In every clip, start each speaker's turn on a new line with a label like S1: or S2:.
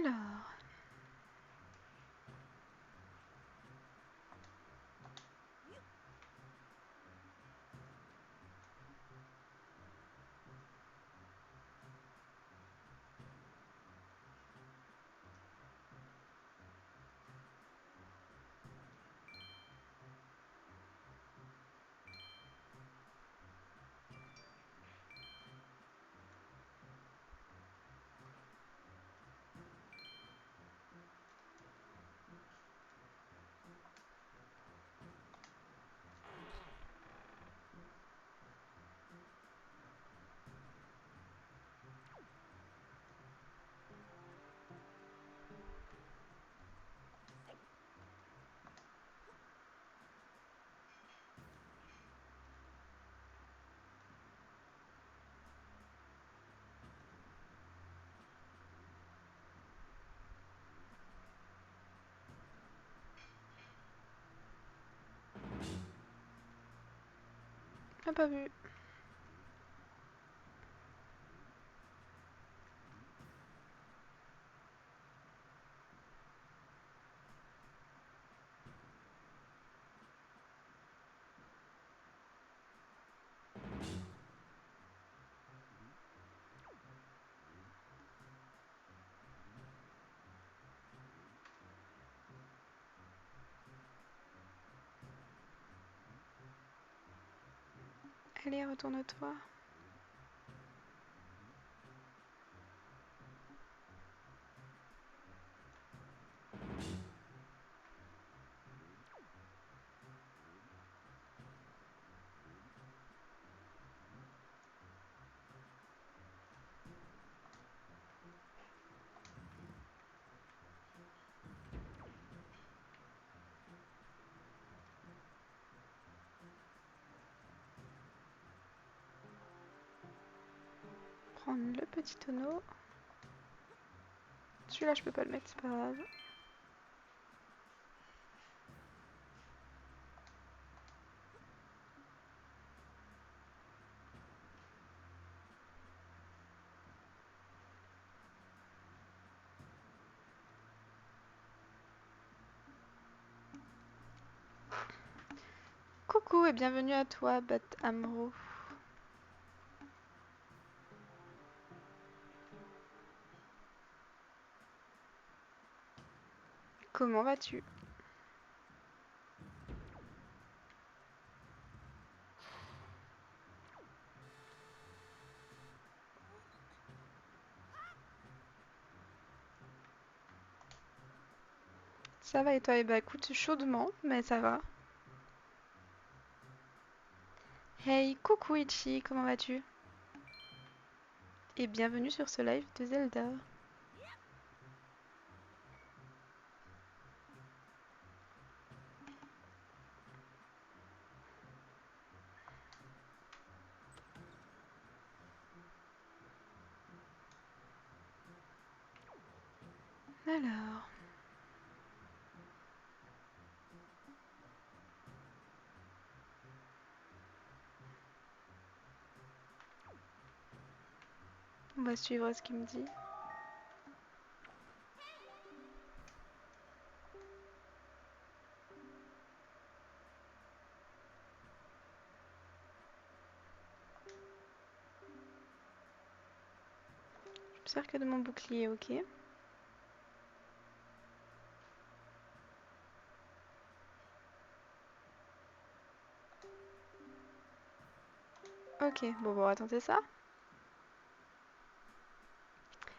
S1: Alors, on n'a pas vu. Allez, retourne-toi. Prendre le petit tonneau. Celui-là, je peux pas le mettre, c'est pas grave. Coucou et bienvenue à toi, Bat Amro. Comment vas-tu? Ça va et toi? Eh bah écoute, chaudement, mais ça va. Hey, coucou Ichi, comment vas-tu? Et bienvenue sur ce live de Zelda. Alors, on va suivre ce qu'il me dit. J'observe que de mon bouclier, ok. Ok, bon, on va tenter ça.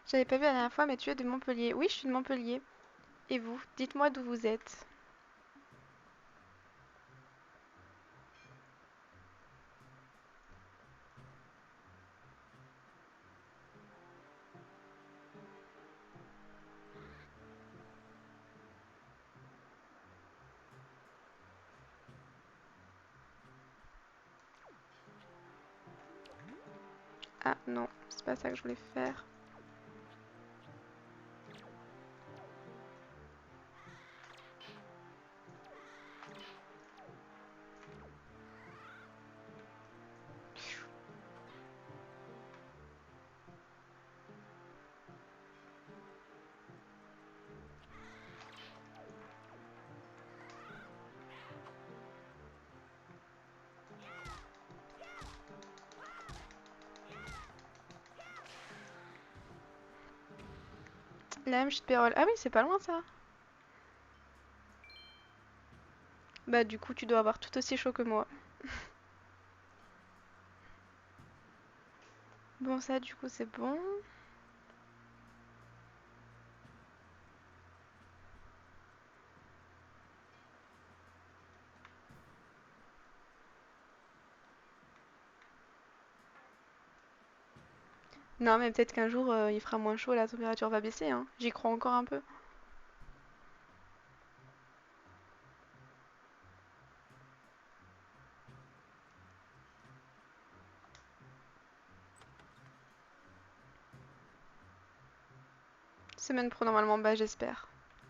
S1: J'avais pas vu la dernière fois, mais tu es de Montpellier. Oui, je suis de Montpellier. Et vous? Dites-moi d'où vous êtes. Ah non, c'est pas ça que je voulais faire. La chute Pérole. Ah oui, c'est pas loin ça. Bah du coup, tu dois avoir tout aussi chaud que moi. Bon, ça du coup, c'est bon. Non, mais peut-être qu'un jour, il fera moins chaud, la température va baisser, hein. J'y crois encore un peu. Semaine pro normalement, bah j'espère.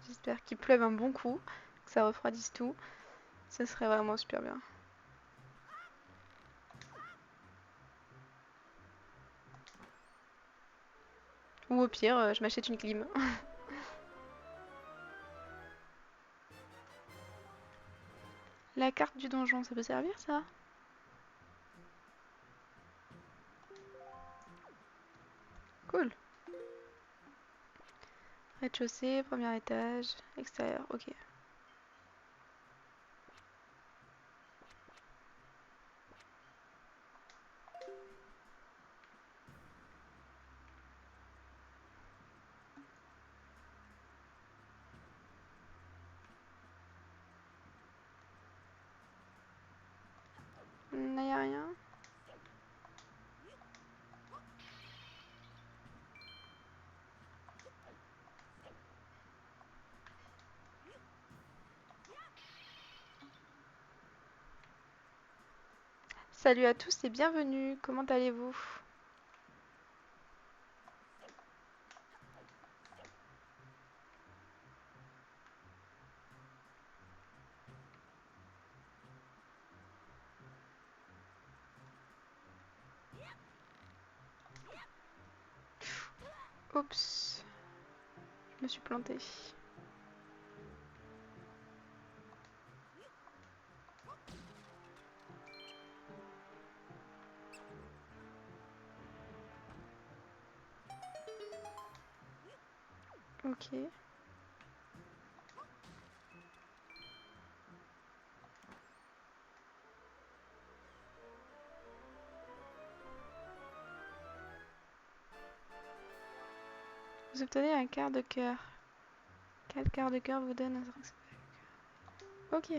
S1: J'espère qu'il pleuve un bon coup, que ça refroidisse tout. Ce serait vraiment super bien. Ou au pire, je m'achète une clim. La carte du donjon, ça peut servir ça? Cool. Rez-de-chaussée, premier étage, extérieur, ok. Là, y a rien. Salut à tous et bienvenue, comment allez-vous? Oups, je me suis plantée. Ok. Vous obtenez un quart de cœur. Quel quart de cœur vous donne un... Ok.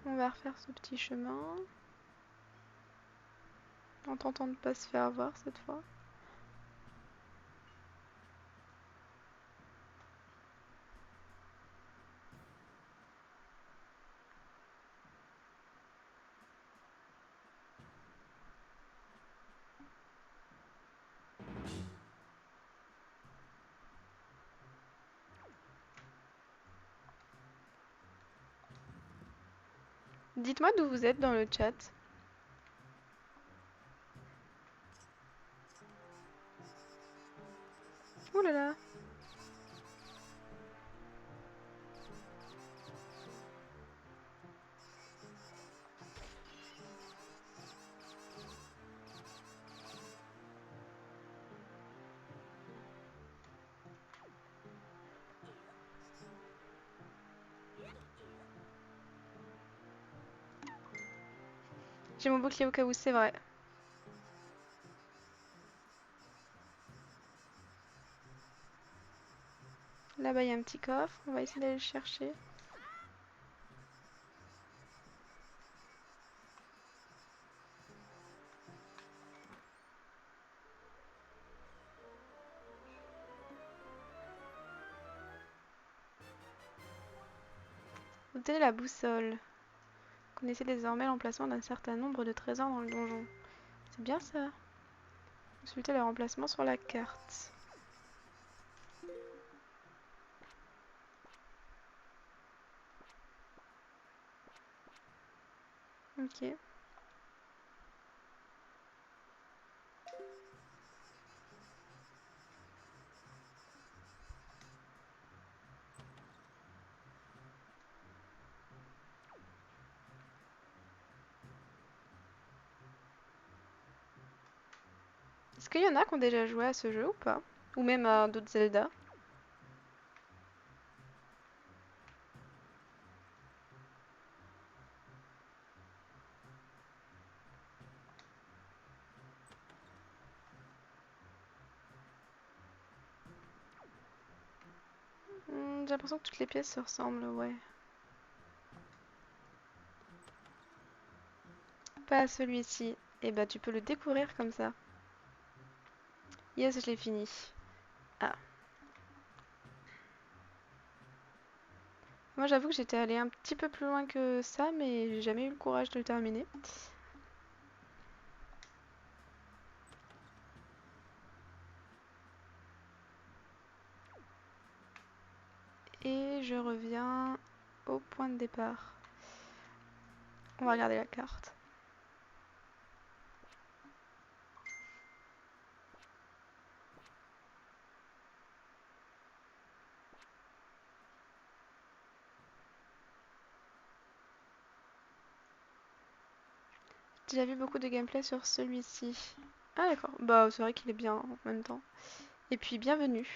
S1: On va refaire ce petit chemin. En tentant de ne pas se faire avoir cette fois. Dites-moi d'où vous êtes dans le chat. Ouh là là. J'ai mon bouclier au cas où, c'est vrai. Là-bas, il y a un petit coffre. On va essayer d'aller le chercher. Obtenez la boussole. Connaissez désormais l'emplacement d'un certain nombre de trésors dans le donjon. C'est bien ça. Consultez leur emplacement sur la carte. Ok. Est-ce qu'il y en a qui ont déjà joué à ce jeu ou pas? Ou même à d'autres Zelda? J'ai l'impression que toutes les pièces se ressemblent, ouais. Pas à celui-ci. Et bah tu peux le découvrir comme ça. Yes, je l'ai fini. Ah. Moi j'avoue que j'étais allée un petit peu plus loin que ça, mais j'ai jamais eu le courage de le terminer. Et je reviens au point de départ. On va regarder la carte. J'ai déjà vu beaucoup de gameplay sur celui-ci. Ah d'accord, bah c'est vrai qu'il est bien en même temps. Et puis bienvenue.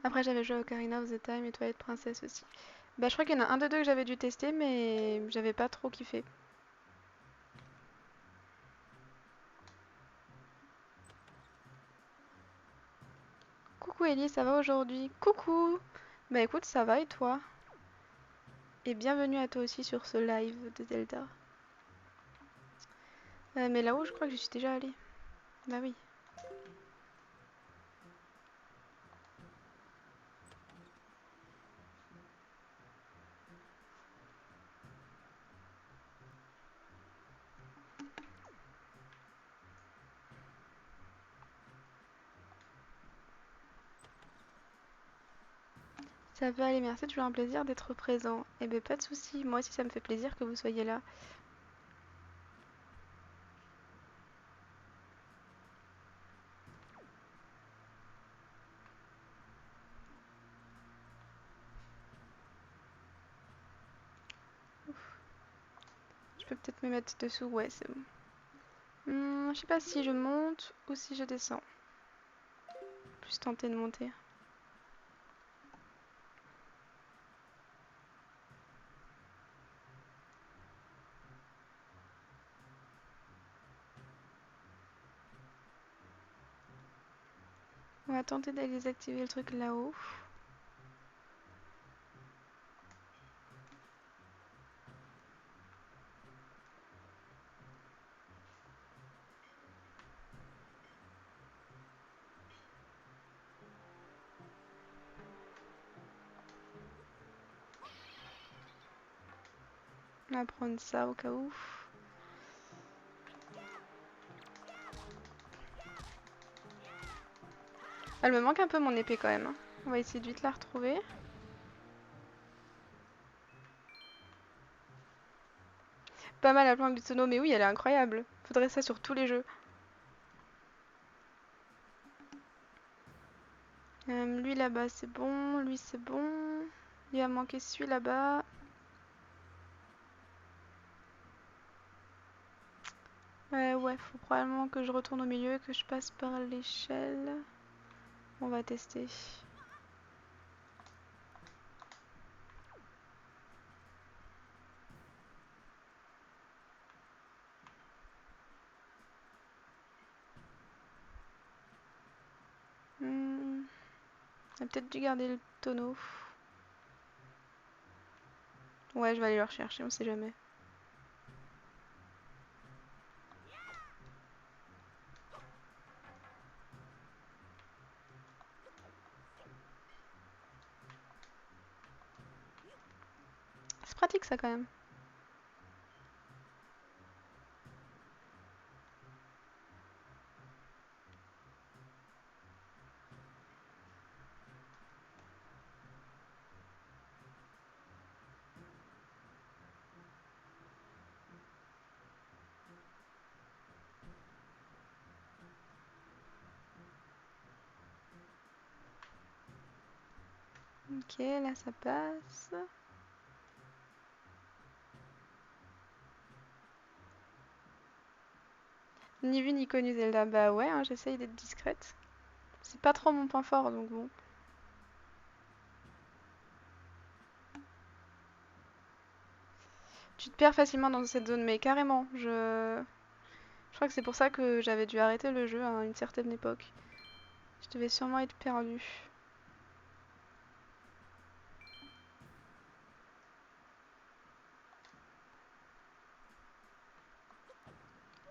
S1: Après j'avais joué à Ocarina of the Time et Twilight Princess aussi. Bah je crois qu'il y en a un de deux que j'avais dû tester mais j'avais pas trop kiffé. Coucou Ellie, ça va aujourd'hui? Coucou! Bah écoute, ça va et toi? Et bienvenue à toi aussi sur ce live de Zelda. Mais là-haut, je crois que je suis déjà allée. Bah oui. Ça peut aller, merci, toujours un plaisir d'être présent. Eh ben pas de souci, moi aussi ça me fait plaisir que vous soyez là. Je peux peut-être me mettre dessous, ouais c'est bon. Je sais pas si je monte ou si je descends. Plus tenter de monter. On va tenter d'aller désactiver le truc là-haut. On va prendre ça au cas où. Elle me manque un peu mon épée quand même, hein. On va essayer de vite la retrouver. Pas mal la planque du tonneau, mais oui, elle est incroyable. Faudrait ça sur tous les jeux. Lui là-bas, c'est bon. Lui, c'est bon. Il va manquer celui là-bas. Ouais, faut probablement que je retourne au milieu et que je passe par l'échelle. On va tester. Hmm, On a peut-être dû garder le tonneau. Ouais, je vais aller le rechercher, on sait jamais. C'est pratique ça quand même. Ok, là ça passe. Ni vu ni connu Zelda. Bah ouais, hein, j'essaye d'être discrète. C'est pas trop mon point fort, donc bon. Tu te perds facilement dans cette zone, mais carrément. Je crois que c'est pour ça que j'avais dû arrêter le jeu à une certaine époque. Je devais sûrement être perdu.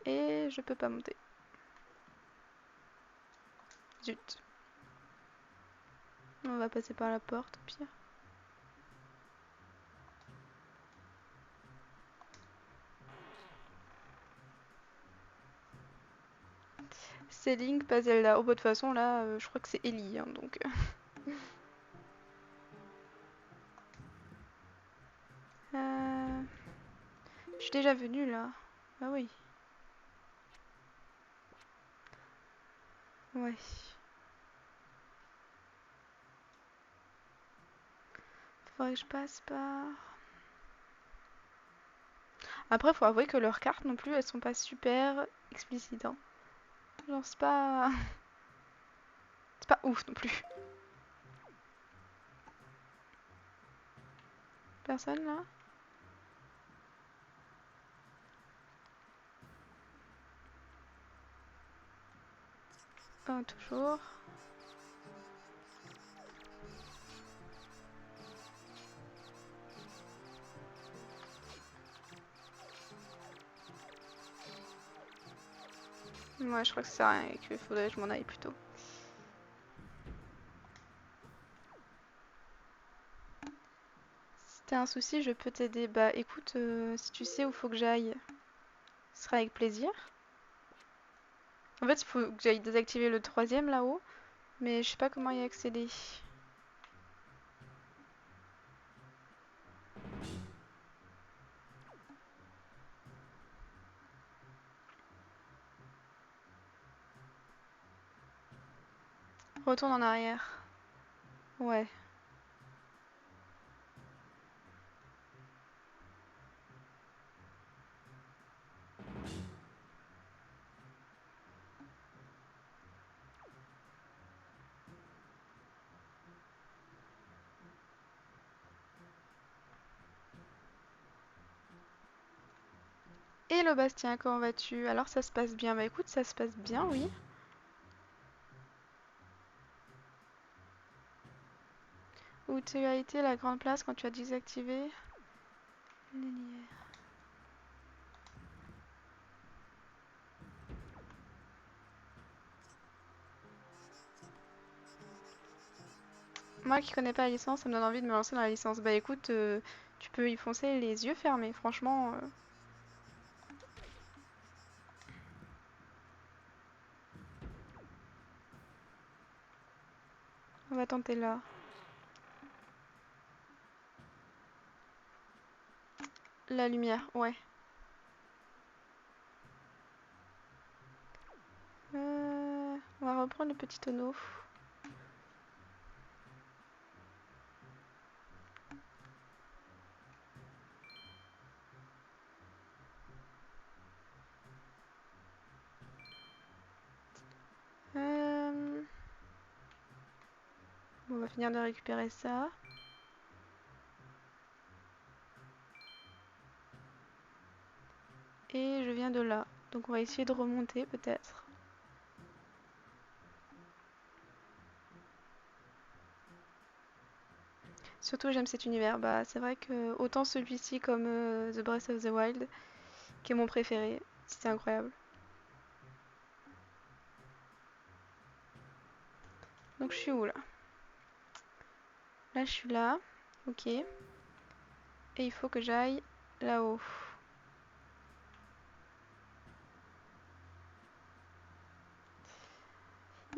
S1: Et je peux pas monter. Zut. On va passer par la porte, au pire. C'est Link, pas Zelda. Oh, bah, de toute façon, là, je crois que c'est Ellie, hein, donc... Euh... Je suis déjà venue, là. Ah oui. Ouais. Faudrait que je passe par... Après, faut avouer que leurs cartes non plus, elles sont pas super explicites, hein. Genre, c'est pas... C'est pas ouf non plus. Personne, là? Toujours. Moi, je crois que ça sert à rien et qu'il faudrait que je m'en aille plutôt. Si t'as un souci, je peux t'aider. Bah écoute, si tu sais où faut que j'aille, ce sera avec plaisir. En fait, il faut que j'aille désactiver le troisième là-haut, mais je sais pas comment y accéder. Retourne en arrière. Ouais. Hello Bastien, comment vas-tu? Alors ça se passe bien? Bah écoute, ça se passe bien, oui. Où tu as été la grande place quand tu as désactivé Lumière. Moi qui connais pas la licence, ça me donne envie de me lancer dans la licence. Bah écoute, tu peux y foncer les yeux fermés, franchement. On va tenter là. La lumière, ouais. On va reprendre le petit tonneau. Bon, on va finir de récupérer ça. Et je viens de là. Donc on va essayer de remonter peut-être. Surtout j'aime cet univers. Bah c'est vrai que autant celui-ci comme The Breath of the Wild, qui est mon préféré. C'était incroyable. Donc je suis où là? Là je suis là. Ok. Et il faut que j'aille là-haut.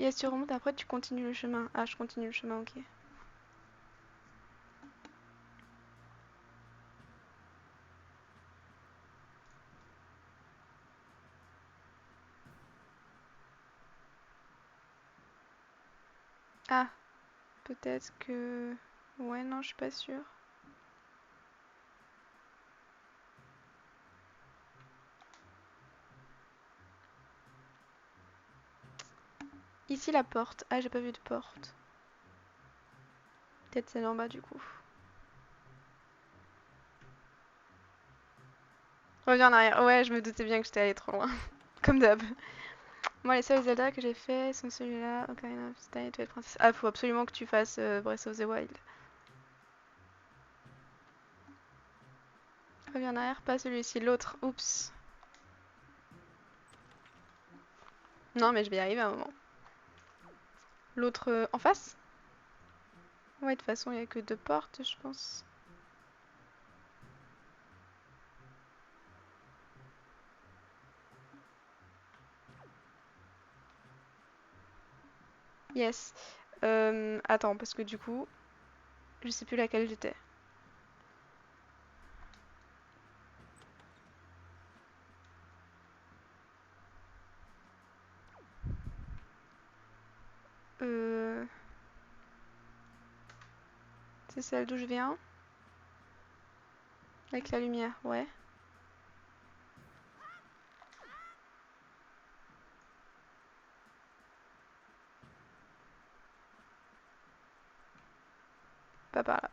S1: Et si tu remontes après tu continues le chemin. Ah je continue le chemin, ok. Ah, peut-être que... Ouais non je suis pas sûre. Ici la porte. Ah, j'ai pas vu de porte. Peut-être celle en bas du coup. Reviens en arrière. Ouais, je me doutais bien que j'étais allée trop loin. Comme d'hab. Moi, les seuls Zelda que j'ai fait sont celui-là. Ocarina of Time, Twilight Princess. Ah, faut absolument que tu fasses Breath of the Wild. Reviens en arrière, pas celui-ci, l'autre. Oups. Non, mais je vais y arriver à un moment. L'autre en face? Ouais, de toute façon, il n'y a que deux portes, je pense. Yes. Attends, parce que du coup, je sais plus laquelle j'étais. Euh... C'est celle d'où je viens? Avec la lumière, ouais. Pas par là.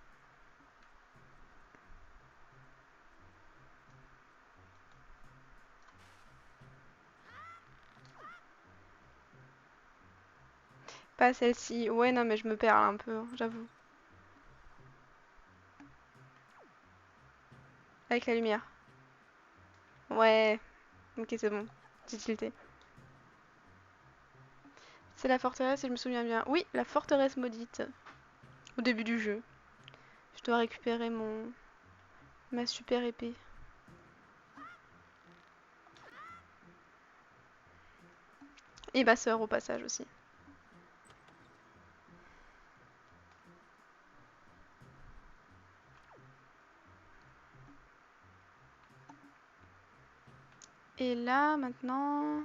S1: Pas celle-ci. Ouais, non, mais je me perds là un peu, hein, j'avoue. Avec la lumière. Ouais. Ok, c'est bon. J'ai tilté. C'est la forteresse, et je me souviens bien. Oui, la forteresse maudite. Au début du jeu. Je dois récupérer ma super épée. Et ma sœur au passage aussi. Et là, maintenant...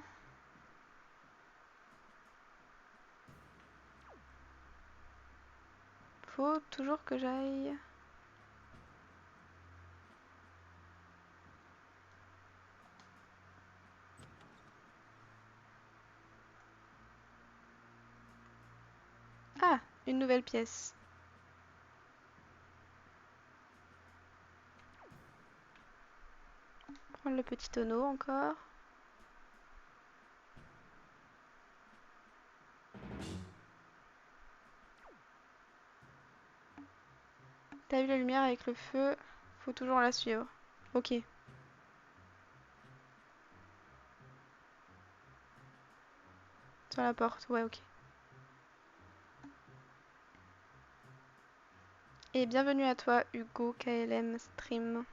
S1: Faut toujours que j'aille... Ah, une nouvelle pièce. Prendre le petit tonneau encore. T'as vu la lumière avec le feu? Faut toujours la suivre. Ok. Sur la porte, ouais, ok. Et bienvenue à toi, Hugo KLM Stream.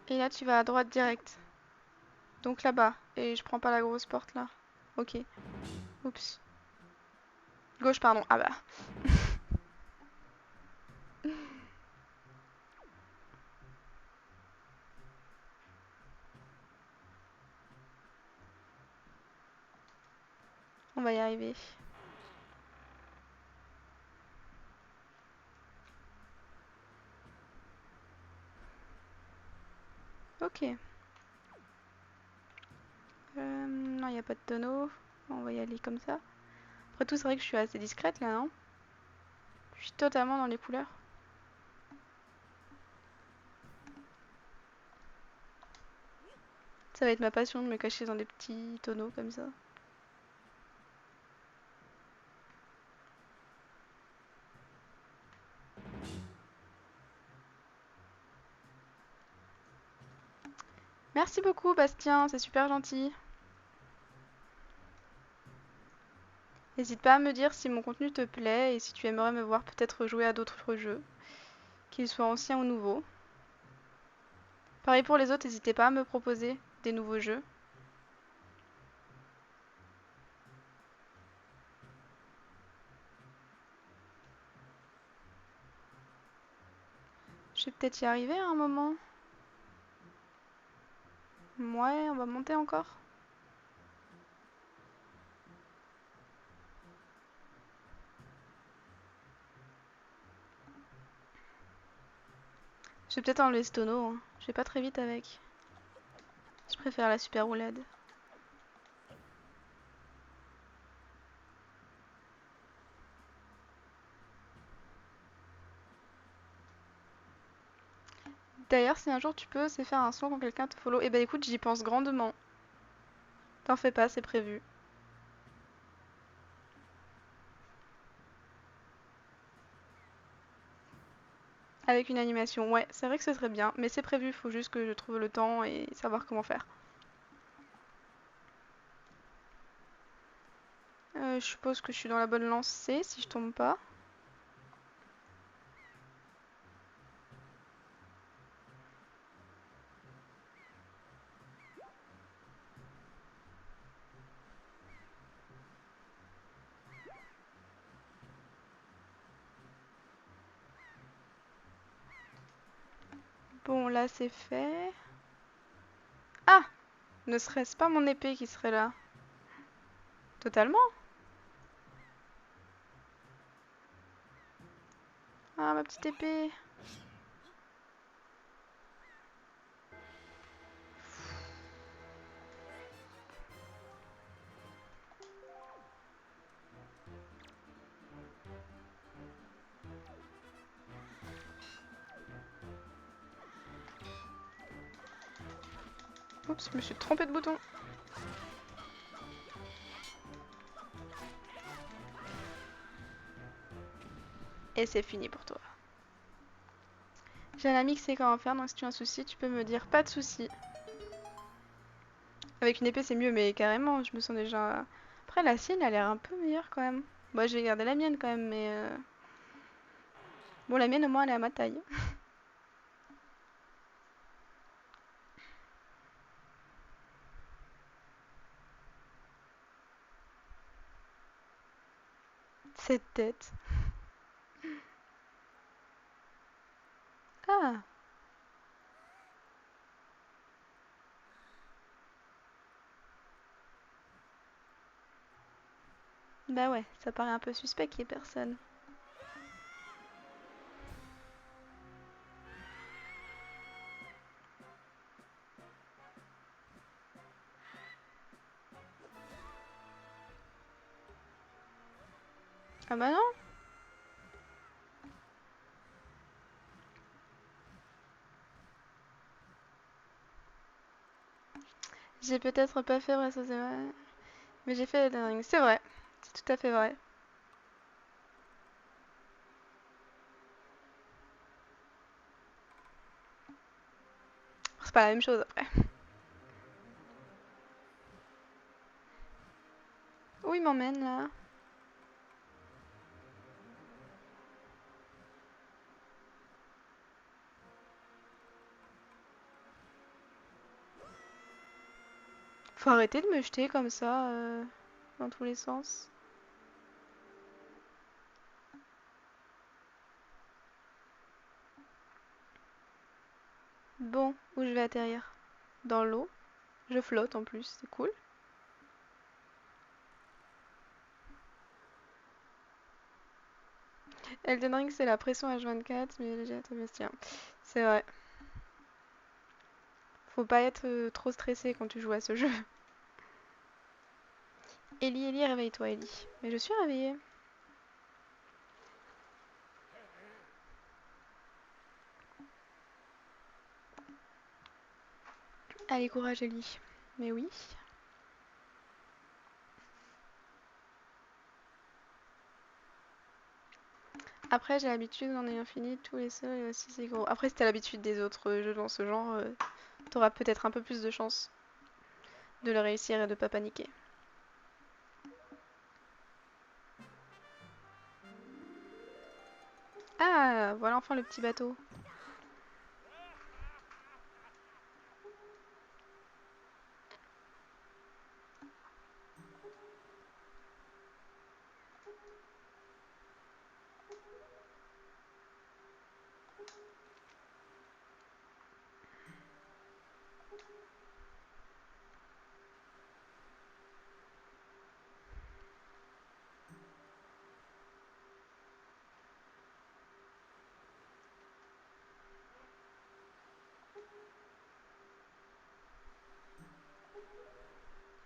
S1: Et là, tu vas à droite direct. Donc là-bas. Et je prends pas la grosse porte là. Ok. Oups. Gauche, pardon. Ah bah. On va y arriver. Ok. Non, il n'y a pas de tonneau. On va y aller comme ça. Après tout, c'est vrai que je suis assez discrète là, non? Je suis totalement dans les couleurs. Ça va être ma passion de me cacher dans des petits tonneaux comme ça. Merci beaucoup, Bastien, c'est super gentil. N'hésite pas à me dire si mon contenu te plaît et si tu aimerais me voir peut-être jouer à d'autres jeux, qu'ils soient anciens ou nouveaux. Pareil pour les autres, n'hésitez pas à me proposer des nouveaux jeux. Je vais peut-être y arriver à un moment. Ouais, on va monter encore. Je vais peut-être enlever ce tonneau, hein. Je vais pas très vite avec. Je préfère la super roulade. D'ailleurs, si un jour tu peux, c'est faire un son quand quelqu'un te follow. Eh ben écoute, j'y pense grandement. T'en fais pas, c'est prévu. Avec une animation, ouais, c'est vrai que ce serait bien, mais c'est prévu, faut juste que je trouve le temps et savoir comment faire. Je suppose que je suis dans la bonne lancée si je tombe pas. Bon, là c'est fait. Ah! Ne serait-ce pas mon épée qui serait là? Totalement? Ah, ma petite épée. Oups, je me suis trompée de bouton. Et c'est fini pour toi. J'ai un ami qui sait comment faire, donc si tu as un souci, tu peux me dire pas de souci. Avec une épée, c'est mieux, mais carrément, je me sens déjà. Après, la sienne a l'air un peu meilleure quand même. Moi, je vais garder la mienne quand même, mais. Bon, la mienne, au moins, elle est à ma taille. Cette tête. Ah! Bah ouais, ça paraît un peu suspect qu'il y ait personne. Ah bah non! J'ai peut-être pas fait Breath of the Wild, mais j'ai fait Elden Ring. C'est vrai, c'est tout à fait vrai. C'est pas la même chose après. Où il m'emmène là? Faut arrêter de me jeter comme ça dans tous les sens. Bon, où je vais atterrir? Dans l'eau. Je flotte en plus, c'est cool. Elden Ring, c'est la pression H24, mais les jets Bastien. C'est vrai. Faut pas être trop stressé quand tu joues à ce jeu. Ellie, Ellie, réveille-toi, Ellie. Mais je suis réveillée. Allez, courage, Ellie. Mais oui. Après, j'ai l'habitude d'en ayant fini tous les seuls et aussi c'est gros. Après, si t'as l'habitude des autres jeux dans ce genre, t'auras peut-être un peu plus de chance de le réussir et de pas paniquer. Ah, voilà enfin le petit bateau.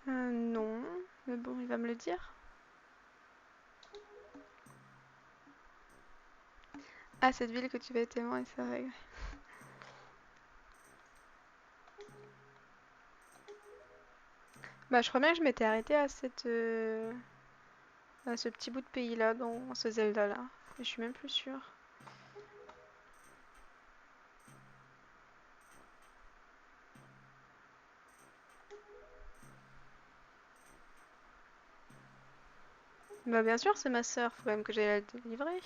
S1: Non, mais bon, il va me le dire. Ah, cette ville que tu vas être témoin, et c'est vrai. Bah, je crois bien que je m'étais arrêtée à à ce petit bout de pays-là, dans ce Zelda-là. Mais je suis même plus sûre. Bah, bien sûr, c'est ma sœur, faut quand même que j'aille la délivrer.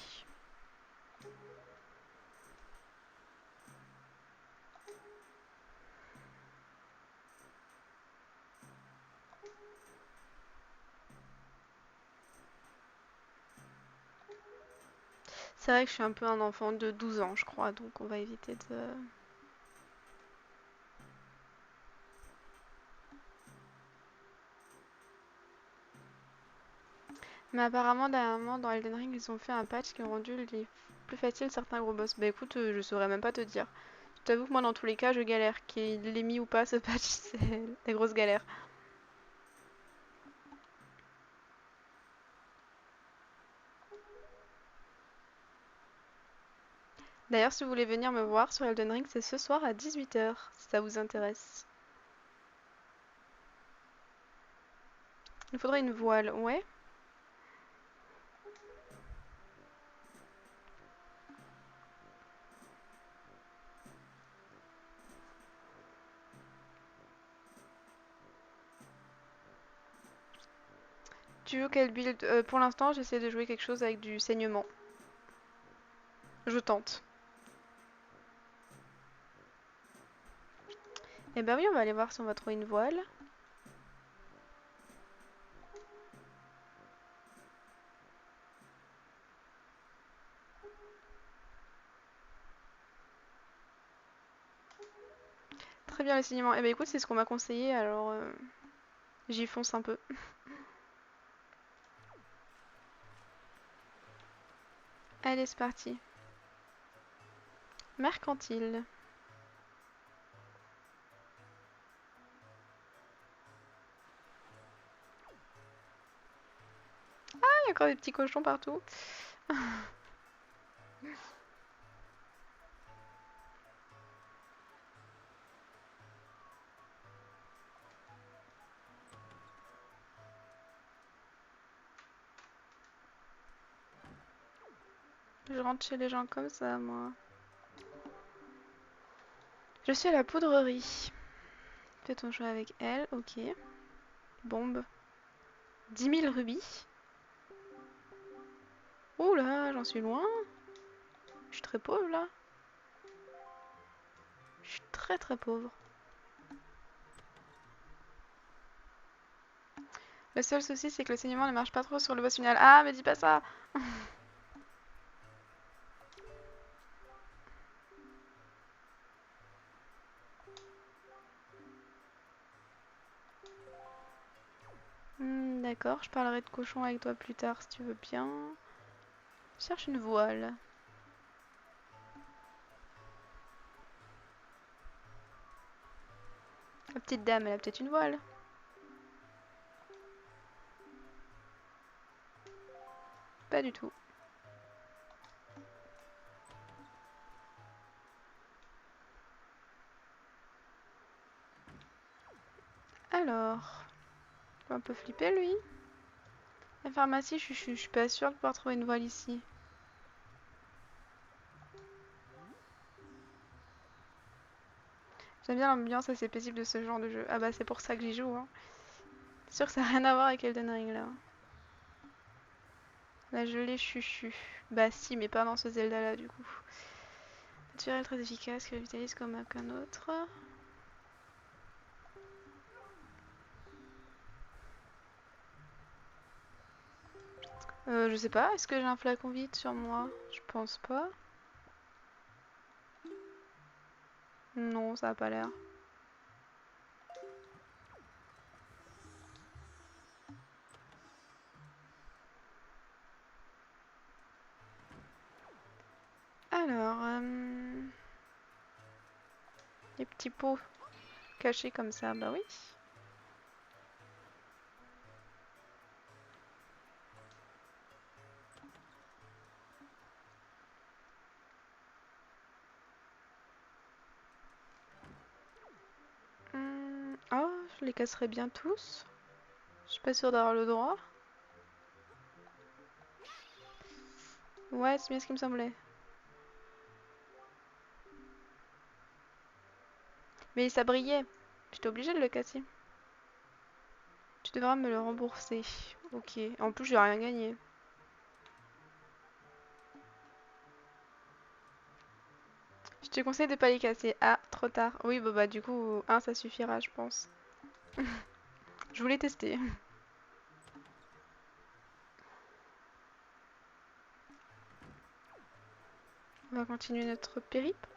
S1: C'est vrai que je suis un peu un enfant de 12 ans, je crois, donc on va éviter de... Mais apparemment, dernièrement, dans Elden Ring, ils ont fait un patch qui a rendu plus facile certains gros boss. Bah écoute, je saurais même pas te dire. Je t'avoue que moi, dans tous les cas, je galère. Qu'il l'ait mis ou pas, ce patch, c'est la grosse galère. D'ailleurs, si vous voulez venir me voir sur Elden Ring, c'est ce soir à 18 h, si ça vous intéresse. Il faudrait une voile, ouais. Tu veux quelle build? Pour l'instant, j'essaie de jouer quelque chose avec du saignement. Je tente. Eh ben oui, on va aller voir si on va trouver une voile. Très bien, le saignement. Eh ben écoute, c'est ce qu'on m'a conseillé, alors j'y fonce un peu. Allez, c'est parti. Mercantile. Ah, il y a encore des petits cochons partout. Je rentre chez les gens comme ça, moi. Je suis à la poudrerie. Fais ton choix avec elle, ok. Bombe. 10 000 rubis. Oh là, j'en suis loin. Je suis très pauvre là. Je suis très très pauvre. Le seul souci, c'est que le saignement ne marche pas trop sur le boss final. Ah, mais dis pas ça. D'accord, je parlerai de cochon avec toi plus tard si tu veux bien. Je cherche une voile. La petite dame, elle a peut-être une voile. Pas du tout. Alors, faut un peu flipper lui. La pharmacie, je suis pas sûre de pouvoir trouver une voile ici. J'aime bien l'ambiance assez paisible de ce genre de jeu. Ah bah c'est pour ça que j'y joue, hein. C'est sûr que ça n'a rien à voir avec Elden Ring là. La gelée chuchu. Bah si, mais pas dans ce Zelda là du coup. Naturel très efficace, qui revitalise comme aucun autre. Je sais pas, est-ce que j'ai un flacon vide sur moi? Je pense pas. Non, ça a pas l'air. Alors, les petits pots cachés comme ça, bah oui. Je les casserai bien tous. Je suis pas sûre d'avoir le droit. Ouais, c'est bien ce qui me semblait. Mais ça brillait. J'étais obligée de le casser. Tu devras me le rembourser. Ok. En plus, j'ai rien gagné. Je te conseille de pas les casser. Ah, trop tard. Oui, bah du coup, un ça suffira, je pense. Je voulais tester. On va continuer notre périple.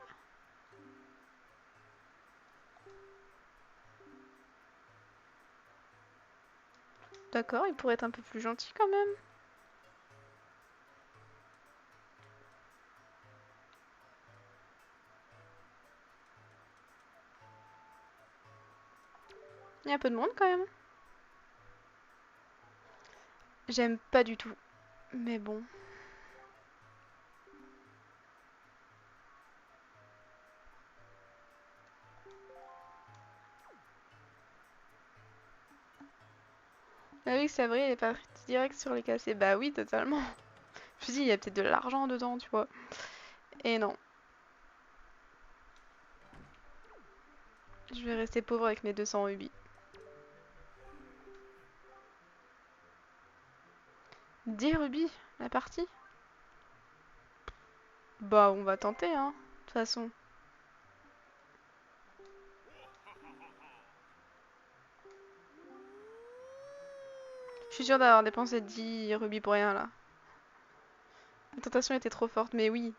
S1: D'accord, il pourrait être un peu plus gentil quand même. Il y a un peu de monde quand même. J'aime pas du tout. Mais bon. Ah oui, c'est vrai, il est parti direct sur les cassés. Bah oui, totalement. Je me suis dit, il y a peut-être de l'argent dedans, tu vois. Et non. Je vais rester pauvre avec mes 200 rubis. 10 rubis, la partie? Bah, on va tenter, hein. De toute façon. Je suis sûre d'avoir dépensé 10 rubis pour rien, là. La tentation était trop forte, mais oui.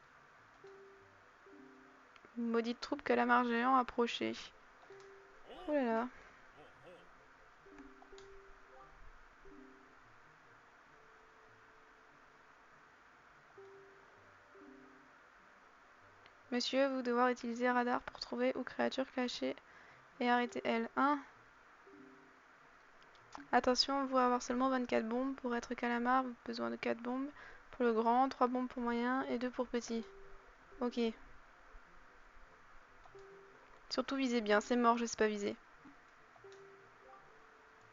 S1: Maudite troupe calamar géant approchait. Oh là là. Monsieur, vous devoir utiliser radar pour trouver où créature cachée et arrêter elle. Hein? Attention, vous avoir seulement 24 bombes. Pour être calamar, vous avez besoin de 4 bombes. Pour le grand, 3 bombes pour moyen et 2 pour petit. Ok. Surtout visez bien, c'est mort, je sais pas viser.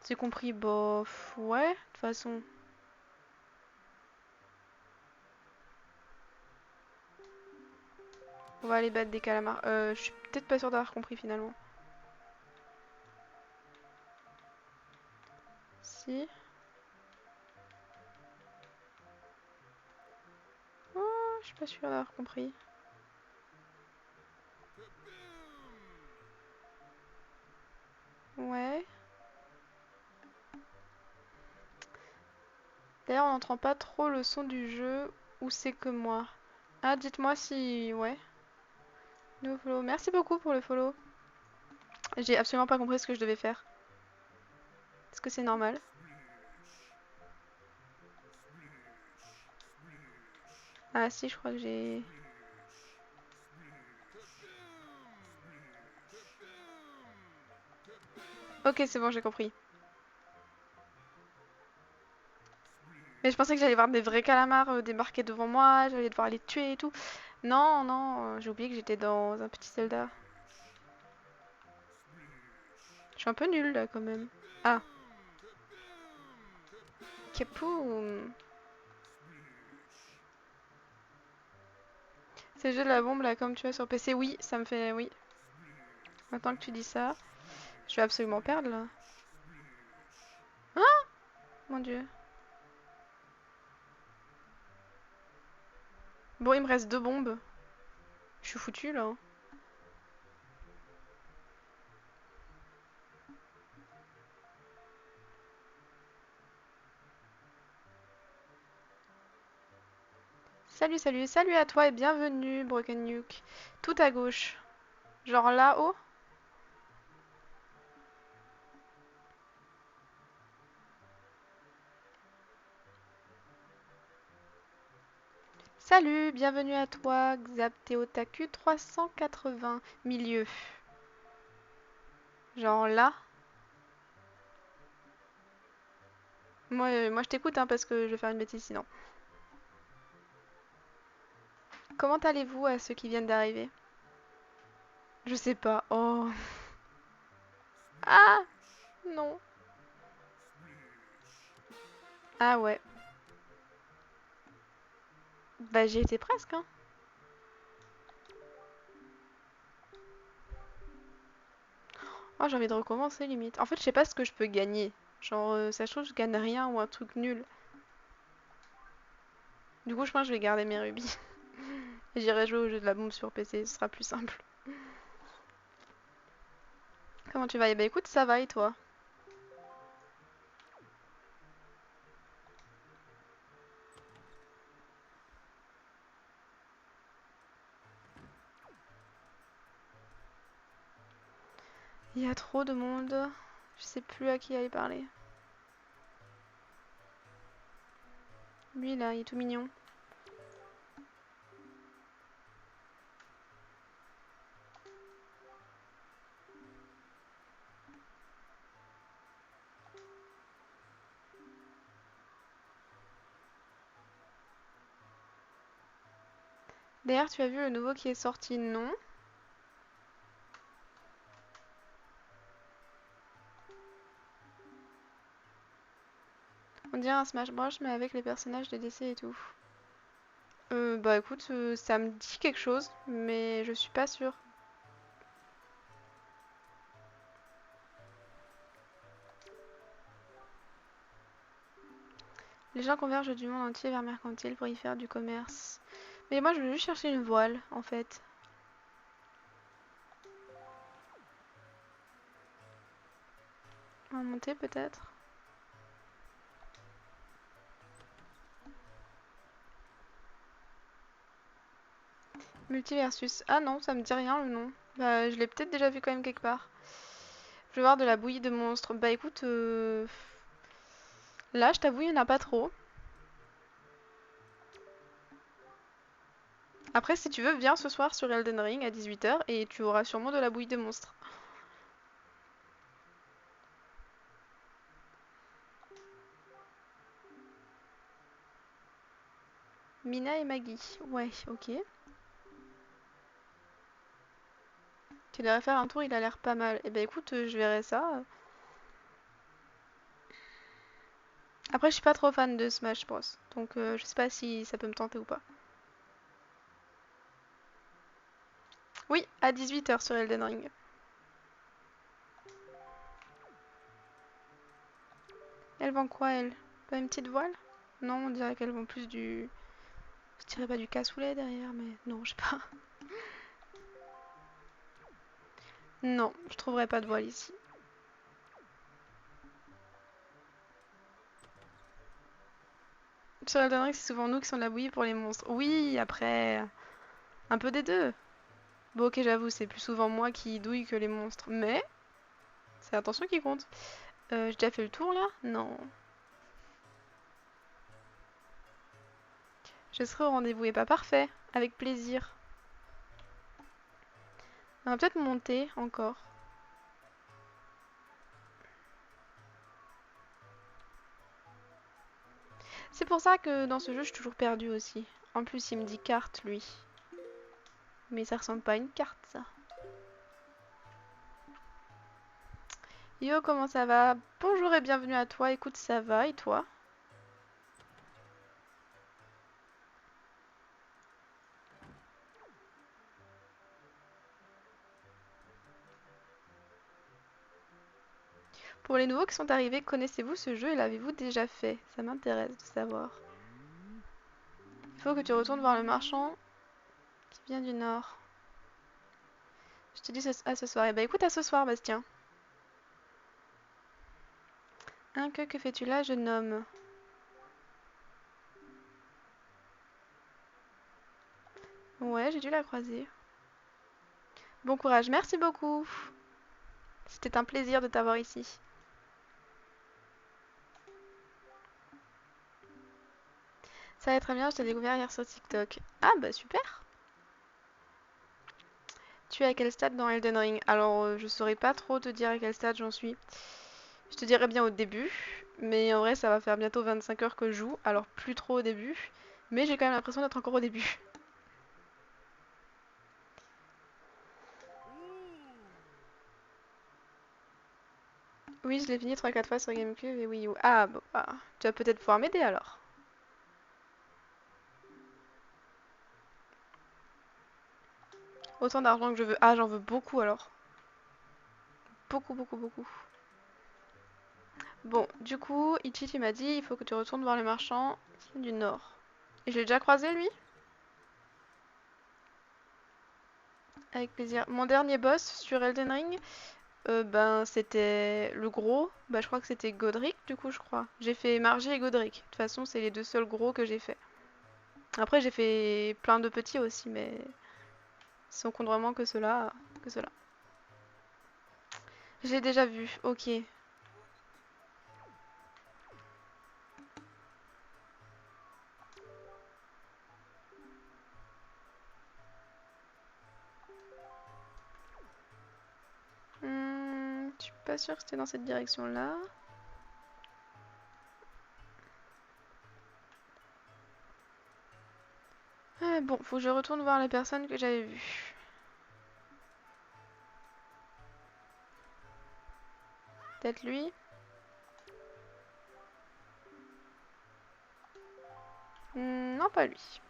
S1: C'est compris, bof. Ouais, de toute façon. On va aller battre des calamars. Je suis peut-être pas sûre d'avoir compris finalement. Si. Oh, je suis pas sûre d'avoir compris. Ouais. D'ailleurs, on n'entend pas trop le son du jeu. Ou c'est que moi? Ah, dites-moi si... Ouais. Nouveau follow. Merci beaucoup pour le follow. J'ai absolument pas compris ce que je devais faire. Est-ce que c'est normal? Ah si, je crois que j'ai... Ok, c'est bon, j'ai compris. Mais je pensais que j'allais voir des vrais calamars débarquer devant moi, j'allais devoir les tuer et tout. Non, non, j'ai oublié que j'étais dans un petit soldat. Je suis un peu nulle là quand même. Ah, Kapoum! C'est le jeu de la bombe là comme tu as sur PC. Oui, ça me fait... Oui. Maintenant que tu dis ça, je vais absolument perdre là. Ah! Mon dieu. Bon, il me reste 2 bombes. Je suis foutue là. Salut, salut, salut à toi et bienvenue, Broken Nuke. Tout à gauche. Genre là-haut. Salut, bienvenue à toi, Xapteotaku 380. Milieu. Genre là. Moi je t'écoute hein, parce que je vais faire une bêtise sinon. Comment allez-vous à ceux qui viennent d'arriver? Je sais pas. Oh. Ah! Non. Ah ouais. Bah j'y étais presque, hein. Oh, j'ai envie de recommencer limite. En fait, je sais pas ce que je peux gagner. Genre, ça se trouve, je gagne rien ou un truc nul. Du coup, je pense que je vais garder mes rubis. Et j'irai jouer au jeu de la bombe sur PC, ce sera plus simple. Comment tu vas? Eh bah écoute, ça va et toi? Il y a trop de monde. Je sais plus à qui aller parler. Lui là, il est tout mignon. D'ailleurs, tu as vu le nouveau qui est sorti? Non. On dirait un Smash Bros mais avec les personnages de DC et tout. Bah écoute, ça me dit quelque chose, mais je suis pas sûre. Les gens convergent du monde entier vers Mercantile pour y faire du commerce. Mais moi, je veux juste chercher une voile, en fait. On va monter peut-être. Multiversus. Ah non, ça me dit rien le nom. Bah, je l'ai peut-être déjà vu quand même quelque part. Je veux voir de la bouillie de monstres. Bah écoute, là, je t'avoue, il n'y en a pas trop. Après, si tu veux, viens ce soir sur Elden Ring à 18 h et tu auras sûrement de la bouillie de monstres. Mina et Maggie. Ouais, ok. Tu devrais faire un tour, il a l'air pas mal. Eh ben écoute, je verrai ça. Après, je suis pas trop fan de Smash Bros. Donc je sais pas si ça peut me tenter ou pas. Oui, à 18 h sur Elden Ring. Elle vend quoi, elle? Pas une petite voile? Non, on dirait qu'elle vend plus du... Je dirais pas du cassoulet derrière, mais non, je sais pas. Non, je trouverai pas de voile ici. Sur Elden Ring, c'est souvent nous qui sommes la bouillie pour les monstres. Oui, après, un peu des deux. Bon, ok, j'avoue, c'est plus souvent moi qui douille que les monstres, mais c'est l'attention qui compte. J'ai déjà fait le tour là? Non. Je serai au rendez-vous et pas parfait. Avec plaisir. On va peut-être monter encore. C'est pour ça que dans ce jeu, je suis toujours perdue aussi. En plus, il me dit carte, lui. Mais ça ressemble pas à une carte, ça. Yo, comment ça va? Bonjour et bienvenue à toi. Écoute, ça va et toi? Pour les nouveaux qui sont arrivés, connaissez-vous ce jeu et l'avez-vous déjà fait? Ça m'intéresse de savoir. Il faut que tu retournes voir le marchand qui vient du nord. Je te dis à ce soir. Eh bah écoute, à ce soir, Bastien. Hein, que fais-tu là, jeune homme? Ouais, j'ai dû la croiser. Bon courage, merci beaucoup. C'était un plaisir de t'avoir ici. Ça va très bien, je t'ai découvert hier sur TikTok. Ah bah super. Tu es à quel stade dans Elden Ring? Alors, je saurais pas trop te dire à quel stade j'en suis. Je te dirais bien au début, mais en vrai, ça va faire bientôt 25 heures que je joue, alors plus trop au début, mais j'ai quand même l'impression d'être encore au début. Oui, je l'ai fini 3-4 fois sur GameCube et Wii U. Ah, bon, bah, tu vas peut-être pouvoir m'aider alors. Autant d'argent que je veux. Ah, j'en veux beaucoup alors. Beaucoup, beaucoup, beaucoup. Bon, du coup, Ichi m'a dit, il faut que tu retournes voir le marchand du Nord. Et je l'ai déjà croisé, lui? Avec plaisir. Mon dernier boss sur Elden Ring, ben, c'était le gros. Bah, je crois que c'était Godric, du coup, je crois. J'ai fait Margie et Godric. De toute façon, c'est les deux seuls gros que j'ai fait. Après, j'ai fait plein de petits aussi, mais si on compte vraiment que cela, que cela. J'ai déjà vu, ok. Je suis pas sûre que c'était dans cette direction-là. Ah, bon, faut que je retourne voir la personne que j'avais vue. Peut-être lui? Non, pas lui.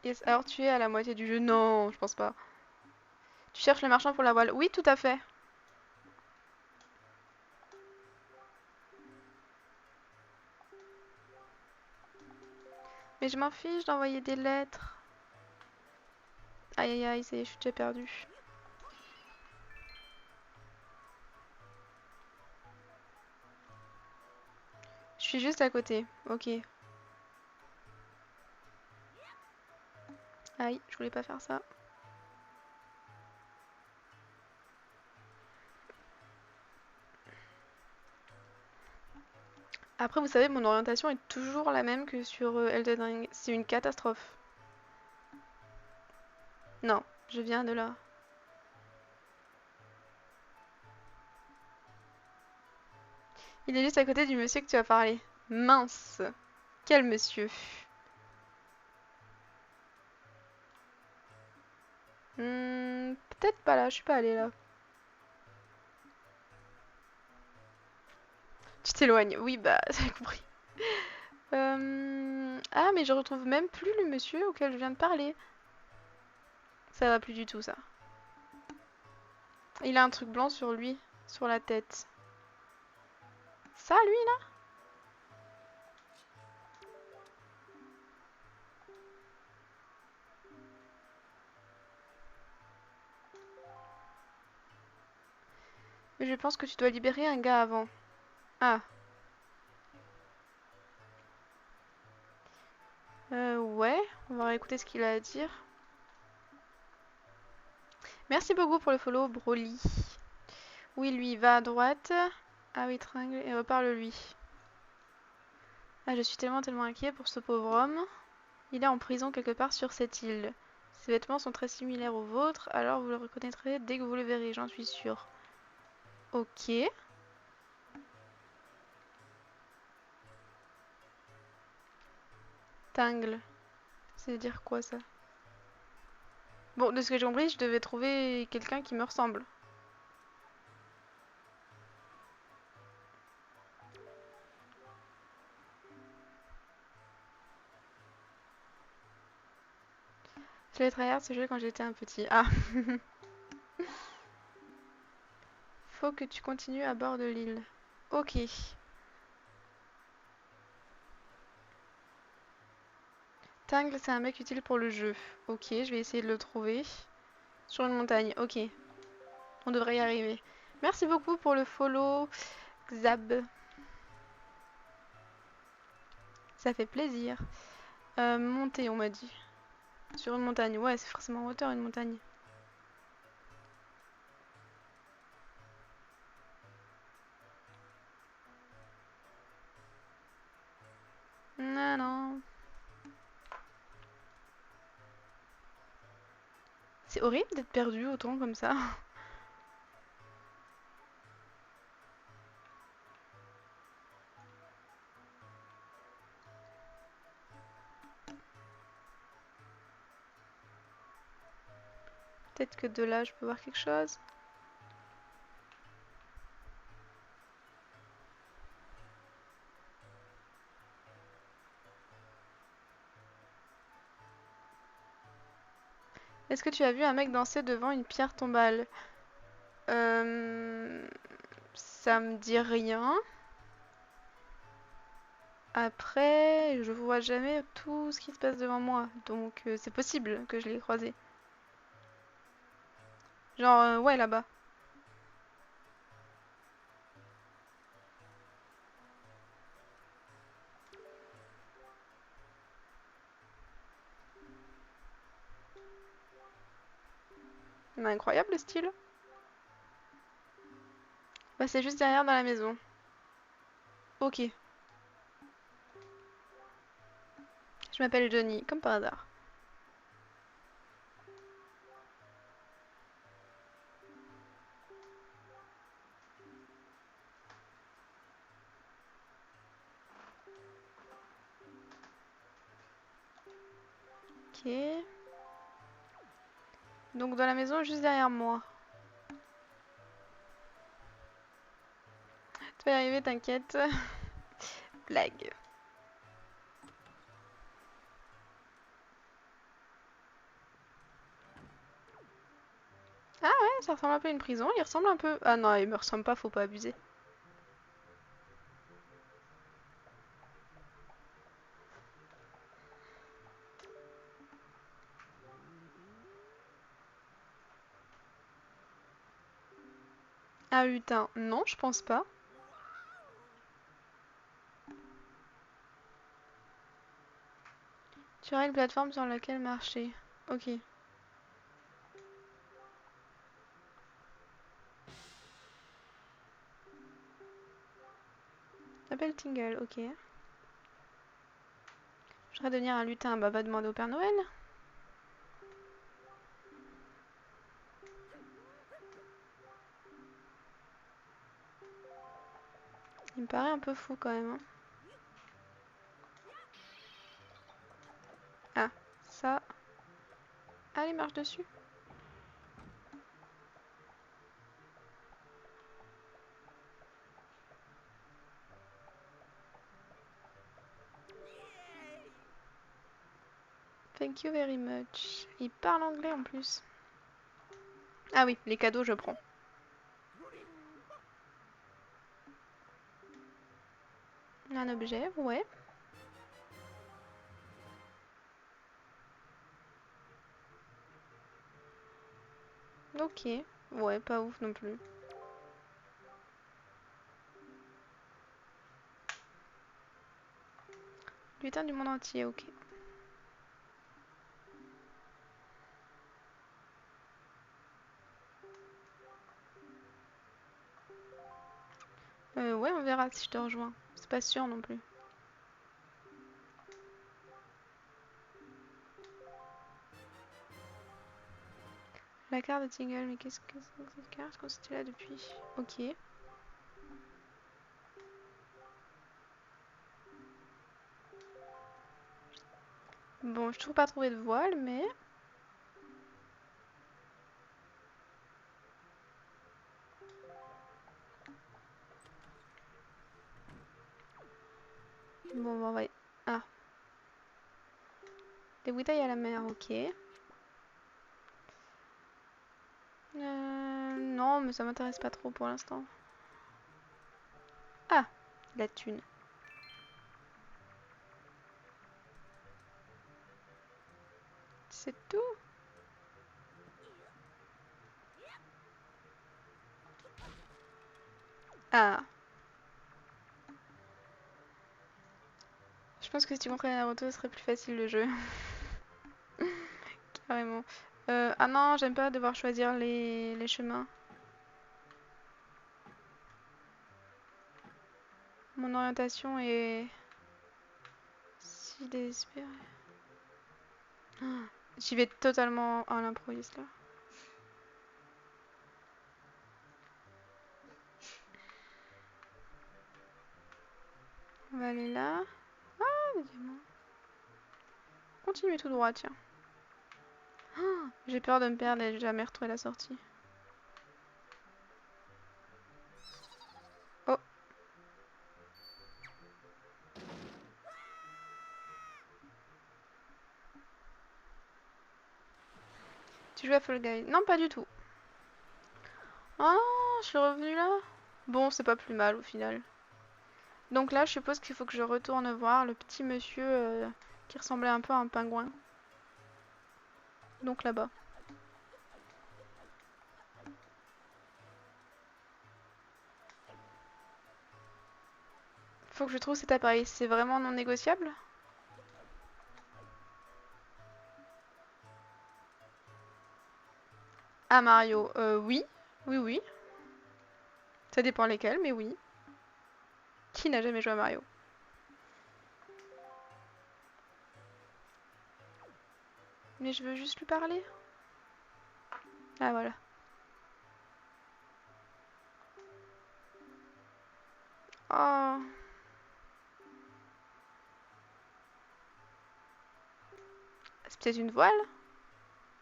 S1: Yes, alors tu es à la moitié du jeu. Non, je pense pas. Tu cherches le marchand pour la voile. Oui, tout à fait. Mais je m'en fiche d'envoyer des lettres. Aïe aïe aïe, je suis déjà perdue. Je suis juste à côté. Ok. Aïe, je voulais pas faire ça. Après, vous savez, mon orientation est toujours la même que sur Elden Ring. C'est une catastrophe. Non, je viens de là. Il est juste à côté du monsieur que tu as parlé. Mince. Quel monsieur? Peut-être pas là, je suis pas allée là. Tu t'éloignes. Oui, bah, j'ai compris. Ah, mais je retrouve même plus le monsieur auquel je viens de parler. Ça va plus du tout, ça. Il a un truc blanc sur lui, sur la tête. Ça, lui, là? Mais je pense que tu dois libérer un gars avant. Ah. Ouais. On va écouter ce qu'il a à dire. Merci beaucoup pour le follow, Broly. Oui, lui, va à droite. Ah oui, triangle, et reparle-lui. Ah, je suis tellement inquiet pour ce pauvre homme. Il est en prison quelque part sur cette île. Ses vêtements sont très similaires aux vôtres, alors vous le reconnaîtrez dès que vous le verrez, j'en suis sûre. Ok. Tangle. Ça veut dire quoi ça? Bon, de ce que j'ai compris, je devais trouver quelqu'un qui me ressemble. Je l'ai tryhard ce jeu quand j'étais un petit. Ah. Faut que tu continues à bord de l'île. Ok. Tangle, c'est un mec utile pour le jeu. Ok, je vais essayer de le trouver. Sur une montagne, ok. On devrait y arriver. Merci beaucoup pour le follow, Xab. Ça fait plaisir. Monter, on m'a dit. Sur une montagne. Ouais, c'est forcément en hauteur, une montagne. Non, non. C'est horrible d'être perdu autant comme ça. Peut-être que de là, je peux voir quelque chose. Est-ce que tu as vu un mec danser devant une pierre tombale? Ça me dit rien. Après, je vois jamais tout ce qui se passe devant moi, donc c'est possible que je l'ai croisé. Genre, ouais, là-bas. Mais incroyable le style. Bah, c'est juste derrière dans la maison. Ok. Je m'appelle Johnny, comme par hasard. Ok. Donc dans la maison juste derrière moi. Tu vas y arriver, t'inquiète. Blague. Ah ouais, ça ressemble un peu à une prison. Il ressemble un peu... Ah non, il me ressemble pas, faut pas abuser. Ah putain, non, je pense pas. Tu auras une plateforme sur laquelle marcher. Ok. Appelle Tingle, ok. Je voudrais devenir un lutin, bah va demander au Père Noël. Il me paraît un peu fou quand même, hein. Ah, ça... Allez, marche dessus. Thank you very much. Il parle anglais en plus. Ah oui, les cadeaux, je prends. Un objet, ouais. Ok. Ouais, pas ouf non plus. Lutin du monde entier, ok. Ouais, on verra si je te rejoins. C'est pas sûr non plus. La carte de Tingle, mais qu'est-ce que c'est que cette carte? Quand c'était là depuis? Ok. Bon, je trouve pas trouvé de voile, mais... Bon, on va... Ah. Des bouteilles à la mer, ok. Non, mais ça m'intéresse pas trop pour l'instant. Ah, la thune. C'est tout? Ah. Je pense que si tu comprenais Naruto, ce serait plus facile le jeu. Carrément. Ah non, j'aime pas devoir choisir les chemins. Mon orientation est si désespérée. Ah, j'y vais totalement à l'improviste là. On va aller là. Ah, des diamants. Continuez tout droit, tiens. J'ai peur de me perdre et jamais retrouver la sortie. Oh. Tu joues à Fall Guys? Non, pas du tout. Oh, je suis revenue là. Bon, c'est pas plus mal au final. Donc là, je suppose qu'il faut que je retourne voir le petit monsieur qui ressemblait un peu à un pingouin. Donc là-bas. Faut que je trouve cet appareil. C'est vraiment non négociable? Ah, Mario. Oui. Oui, oui. Ça dépend lesquels, mais oui. Qui n'a jamais joué à Mario? Mais je veux juste lui parler. Ah, voilà. Oh. C'est peut-être une voile?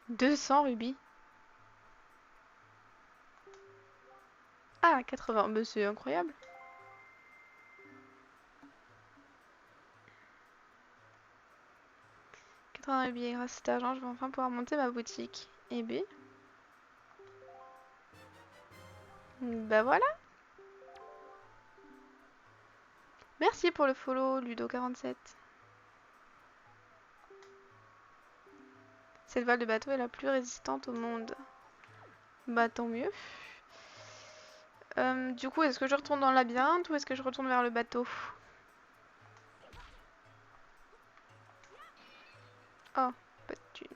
S1: 200 rubis. Ah, 80. Mais c'est incroyable. 80 rubis. Grâce à cet argent, je vais enfin pouvoir monter ma boutique. Et B. Bah voilà. Merci pour le follow, Ludo47. Cette voile de bateau est la plus résistante au monde. Bah tant mieux. Du coup, est-ce que je retourne dans le labyrinthe ou est-ce que je retourne vers le bateau? Oh, pas de thune.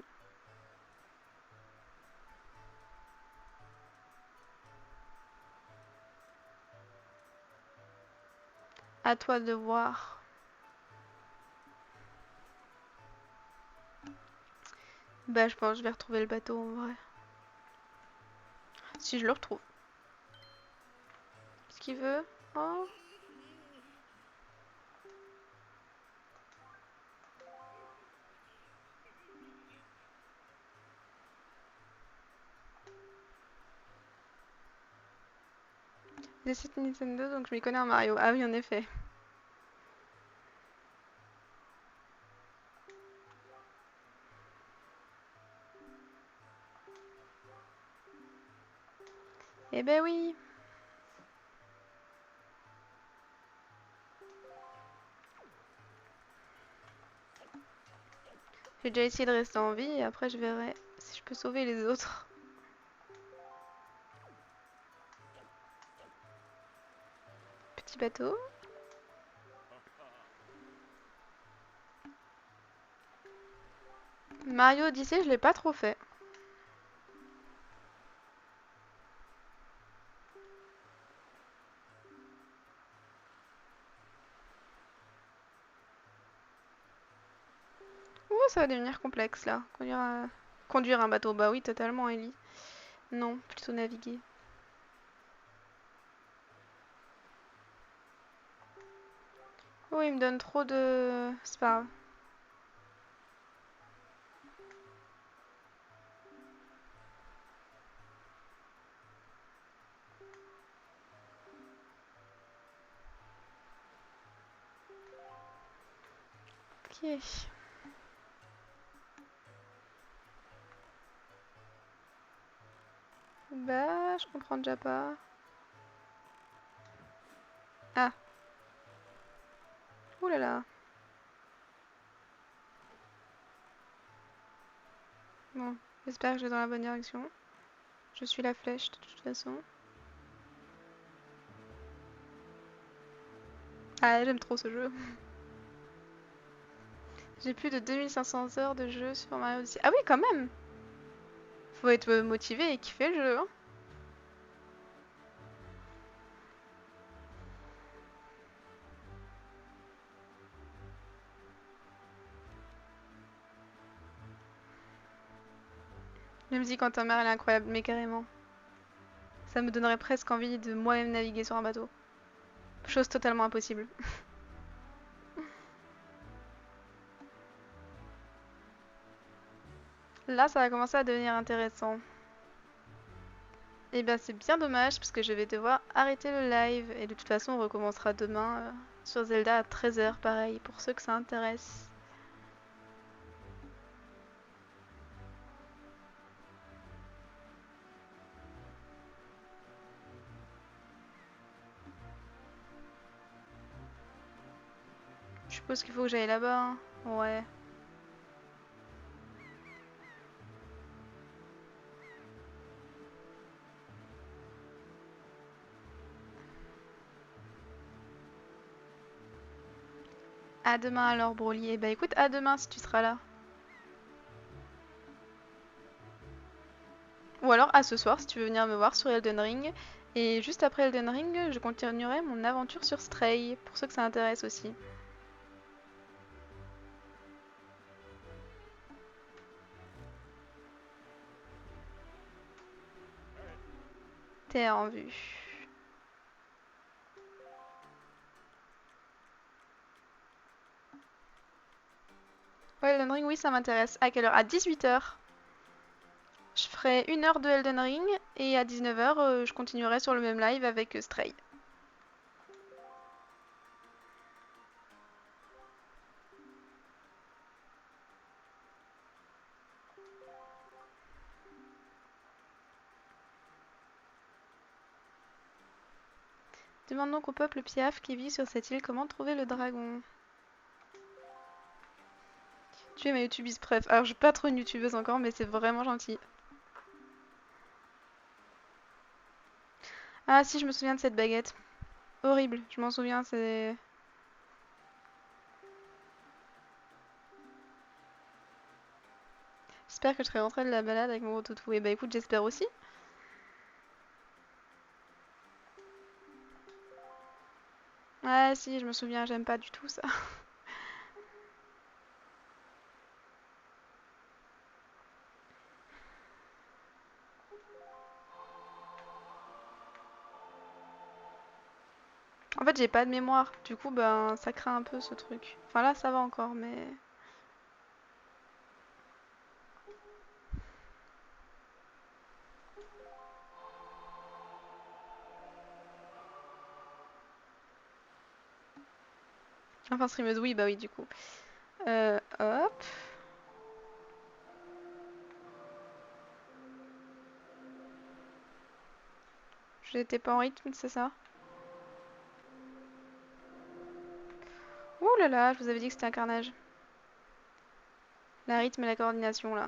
S1: À toi de voir. Bah je pense que je vais retrouver le bateau en vrai. Si je le retrouve. Qu'est-ce qu'il veut? Oh. J'ai cette Nintendo donc je m'y connais en Mario. Ah oui en effet. Eh ben oui. J'ai déjà essayé de rester en vie et après je verrai si je peux sauver les autres. Petit bateau. Mario Odyssey, je l'ai pas trop fait. Ouh, ça va devenir complexe là. Conduire un bateau, bah oui, totalement, Ellie. Non, plutôt naviguer. Oh, il me donne trop de... C'est pas grave. Ok. Bah, je comprends déjà pas. Ah. Ouh là là. Bon, j'espère que je vais dans la bonne direction. Je suis la flèche de toute façon. Ah, j'aime trop ce jeu. J'ai plus de 2500 heures de jeu sur Mario Odyssey. Ah oui, quand même! Faut être motivé et kiffer le jeu, hein. La musique en temps mer, elle est incroyable, mais carrément. Ça me donnerait presque envie de moi-même naviguer sur un bateau. Chose totalement impossible. Là, ça va commencer à devenir intéressant. Et ben c'est bien dommage parce que je vais devoir arrêter le live. Et de toute façon, on recommencera demain sur Zelda à 13h, pareil, pour ceux que ça intéresse. Je suppose qu'il faut que j'aille là-bas, hein. Ouais. À demain alors, Broly. Et bah écoute, à demain si tu seras là. Ou alors à ce soir si tu veux venir me voir sur Elden Ring. Et juste après Elden Ring, je continuerai mon aventure sur Stray, pour ceux que ça intéresse aussi. T'es en vue. Ouais, Elden Ring, oui, ça m'intéresse. À quelle heure? À 18h. Je ferai 1 heure de Elden Ring et à 19h, je continuerai sur le même live avec Stray. Demande donc au peuple Piaf qui vit sur cette île comment trouver le dragon. Tu es ma youtubeuse préf. Alors, je suis pas trop une youtubeuse encore, mais c'est vraiment gentil. Ah si, je me souviens de cette baguette. Horrible, je m'en souviens, c'est... J'espère que je serai rentrée de la balade avec mon gros toutou. Et bah écoute, j'espère aussi. Ouais, si, je me souviens, j'aime pas du tout ça. En fait, j'ai pas de mémoire. Du coup, ben, ça craint un peu ce truc. Enfin là, ça va encore, mais... Enfin, streameuse, oui, bah oui, du coup. Hop. J'étais pas en rythme, c'est ça? Ouh là là, je vous avais dit que c'était un carnage. La rythme et la coordination, là.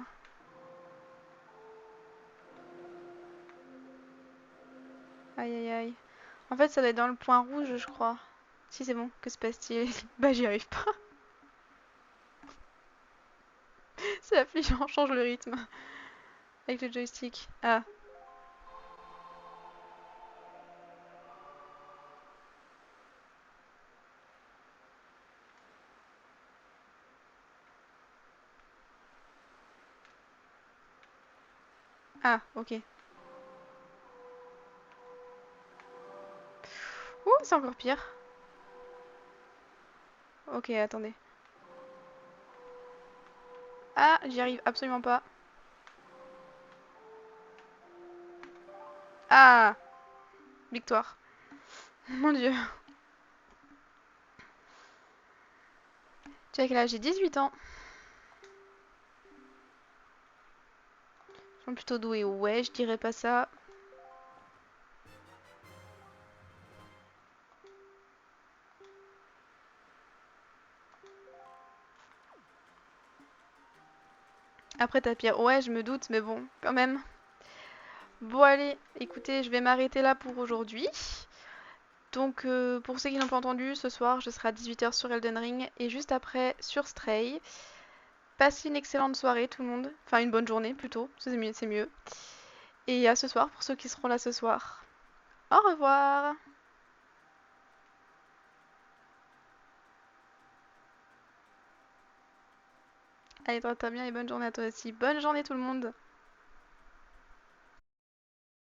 S1: Aïe aïe aïe. En fait, ça doit être dans le point rouge, je crois. Si, c'est bon. Que se passe-t-il? Bah, j'y arrive pas. C'est affligeant, change le rythme. Avec le joystick. Ah. Ah, ok. Ouh, c'est encore pire. Ok, attendez. Ah, j'y arrive absolument pas. Ah! Victoire. Mon dieu. Tu vois quel âge? J'ai 18 ans. Je suis plutôt douée. Ouais, je dirais pas ça. Après ta pire. Ouais, je me doute, mais bon, quand même. Bon, allez, écoutez, je vais m'arrêter là pour aujourd'hui. Donc, pour ceux qui n'ont pas entendu, ce soir, je serai à 18h sur Elden Ring et juste après sur Stray. Passez une excellente soirée, tout le monde. Enfin, une bonne journée plutôt, c'est mieux, c'est mieux. Et à ce soir pour ceux qui seront là ce soir. Au revoir! Allez, toi, bien et bonne journée à toi aussi. Bonne journée tout le monde!